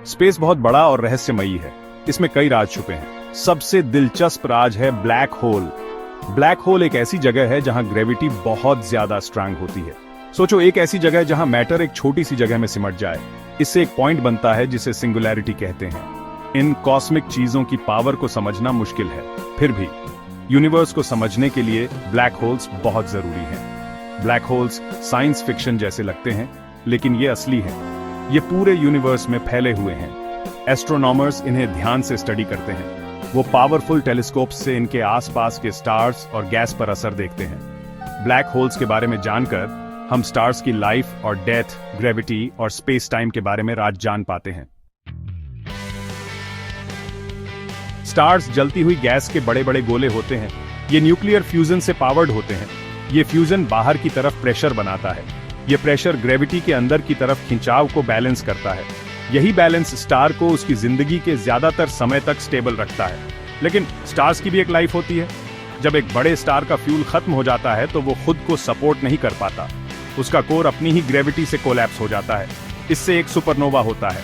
Space बहुत बड़ा और रहस्यमयी है। इसमें कई राज छुपे हैं। सबसे दिलचस्प राज है ब्लैक होल। ब्लैक होल एक ऐसी जगह है जहां ग्रेविटी बहुत ज्यादा स्ट्रांग होती है। सोचो, एक ऐसी जगह जहां मैटर एक छोटी सी जगह में सिमट जाए। इससे एक पॉइंट बनता है जिसे सिंगुलैरिटी कहते हैं। इन कॉस्मिक चीजों की पावर को समझना मुश्किल है, फिर भी यूनिवर्स को समझने के लिए ब्लैक होल्स बहुत जरूरी हैं। ब्लैक होल्स साइंस फिक्शन जैसे लगते हैं, लेकिन ये असली हैं। ये पूरे यूनिवर्स में फैले हुए हैं। एस्ट्रोनॉमर्स इन्हें ध्यान से स्टडी करते हैं। वो पावरफुल टेलीस्कोप्स से इनके आसपास के स्टार्स और गैस पर असर देखते हैं। ब्लैक होल्स के बारे में जानकर हम स्टार्स की लाइफ और डेथ, ग्रेविटी और स्पेस टाइम के बारे में राज जान पाते हैं। स्टार्स जलती हुई गैस के बड़े बड़े गोले होते हैं। ये न्यूक्लियर फ्यूजन से पावर्ड होते हैं। ये फ्यूजन बाहर की तरफ प्रेशर बनाता है। ये प्रेशर ग्रेविटी के अंदर की तरफ खिंचाव को बैलेंस करता है। यही बैलेंस स्टार को उसकी जिंदगी के ज्यादातर समय तक स्टेबल रखता है। लेकिन स्टार्स की भी एक लाइफ होती है। जब एक बड़े स्टार का फ्यूल खत्म हो जाता है तो वो खुद को सपोर्ट नहीं कर पाता। उसका कोर अपनी ही ग्रेविटी से कोलैप्स हो जाता है। इससे एक सुपरनोवा होता है।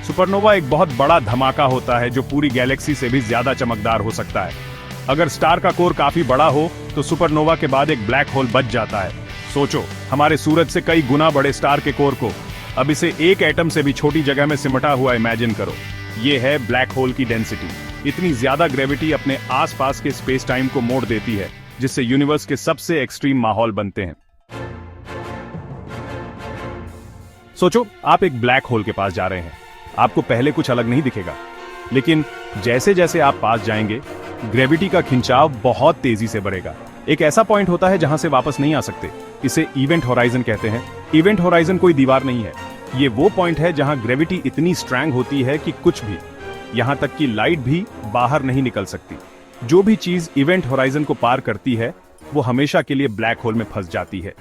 सुपरनोवा एक बहुत बड़ा धमाका होता है जो पूरी गैलेक्सी से भी ज्यादा चमकदार हो सकता है। अगर स्टार का कोर काफी बड़ा हो तो सुपरनोवा के बाद एक ब्लैक होल बच जाता है। सोचो, हमारे सूरज से कई गुना बड़े स्टार के कोर को अब इसे एक एटम से भी छोटी जगह में सिमटा हुआ इमेजिन करो। ये है ब्लैक होल की डेंसिटी। इतनी ज्यादा ग्रेविटी अपने आसपास के स्पेस टाइम को मोड़ देती है, जिससे यूनिवर्स के सबसे एक्सट्रीम माहौल बनते हैं। सोचो, आप एक ब्लैक होल के पास जा रहे हैं। आपको पहले कुछ अलग नहीं दिखेगा, लेकिन जैसे जैसे आप पास जाएंगे, ग्रेविटी का खिंचाव बहुत तेजी से बढ़ेगा। एक ऐसा पॉइंट होता है जहां से वापस नहीं आ सकते। इसे इवेंट होराइजन कहते हैं। इवेंट होराइजन कोई दीवार नहीं है। ये वो पॉइंट है जहां ग्रेविटी इतनी स्ट्रांग होती है कि कुछ भी, यहां तक कि लाइट भी बाहर नहीं निकल सकती। जो भी चीज इवेंट होराइजन को पार करती है, वो हमेशा के लिए ब्लैक होल में फंस जाती है।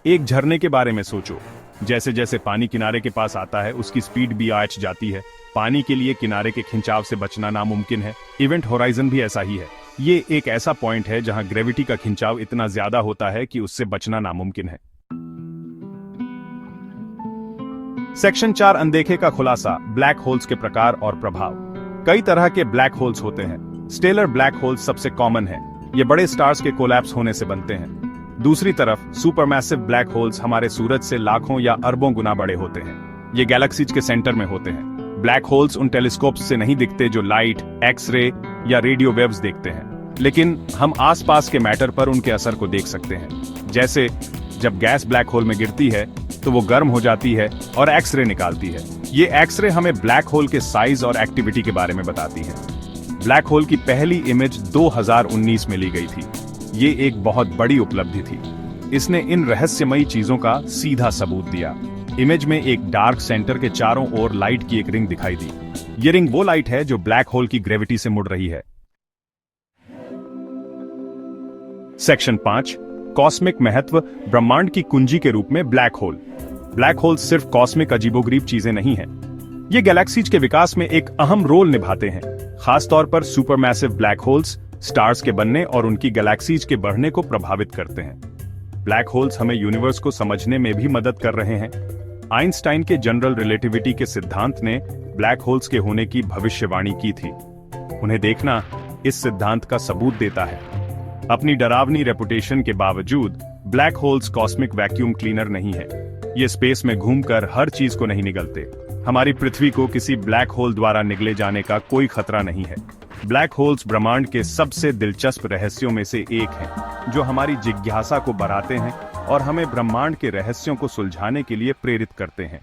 एक झरने के बारे में सोचो। जैसे जैसे पानी किनारे के पास आता है, उसकी स्पीड भी आँच जाती है। पानी के लिए किनारे के खिंचाव से बचना नामुमकिन है। इवेंट होराइजन भी ऐसा ही है। ये एक ऐसा पॉइंट है जहां ग्रेविटी का खिंचाव इतना ज्यादा होता है कि उससे बचना नामुमकिन है। सेक्शन 4, अनदेखे का खुलासा, ब्लैक होल्स के प्रकार और प्रभाव। कई तरह के ब्लैक होल्स होते हैं। स्टेलर ब्लैक होल्स सबसे कॉमन है। ये बड़े स्टार्स के कोलैप्स होने से बनते हैं। दूसरी तरफ सुपरमैसिव ब्लैक होल्स हमारे सूरज से लाखों या अरबों गुना बड़े होते हैं। ये गैलेक्सीज के सेंटर में होते हैं। ब्लैक होल्स उन टेलीस्कोप्स से नहीं दिखते जो लाइट, एक्सरे या रेडियो वेव्स देखते हैं, लेकिन हम आसपास के मैटर पर उनके असर को देख सकते हैं। जैसे जब गैस ब्लैक होल में गिरती है तो वो गर्म हो जाती है और एक्सरे निकालती है। ये एक्सरे हमें ब्लैक होल के साइज और एक्टिविटी के बारे में बताती है। ब्लैक होल की पहली इमेज 2019 में ली गई थी। ये एक बहुत बड़ी उपलब्धि थी। इसने इन रहस्यमयी चीजों का सीधा सबूत दिया। इमेज में एक डार्क सेंटर के चारों ओर लाइट की एक रिंग दिखाई दी। ये रिंग वो लाइट है जो ब्लैक होल की ग्रेविटी से मुड़ रही है। सेक्शन 5, कॉस्मिक महत्व, ब्रह्मांड की कुंजी के रूप में ब्लैक होल। ब्लैक होल सिर्फ कॉस्मिक अजीबोगरीब चीजें नहीं हैं। ये गैलेक्सीज के विकास में एक अहम रोल निभाते हैं। खासतौर पर सुपरमैसिव ब्लैक होल्स स्टार्स के बनने और उनकी गैलेक्सीज के बढ़ने को प्रभावित करते हैं। ब्लैक होल्स हमें यूनिवर्स को समझने में भी मदद कर रहे हैं। आइंस्टाइन के जनरल रिलेटिविटी के सिद्धांत ने ब्लैक होल्स के होने की भविष्यवाणी की थी। उन्हें देखना इस सिद्धांत का सबूत देता है। अपनी डरावनी रेपुटेशन के बावजूद black holes cosmic vacuum cleaner नहीं है। ये स्पेस में घूमकर हर चीज को नहीं निगलते। हमारी पृथ्वी को किसी ब्लैक होल द्वारा निगले जाने का कोई खतरा नहीं है। ब्लैक होल्स ब्रह्मांड के सबसे दिलचस्प रहस्यों में से एक हैं, जो हमारी जिज्ञासा को बढ़ाते हैं और हमें ब्रह्मांड के रहस्यों को सुलझाने के लिए प्रेरित करते हैं।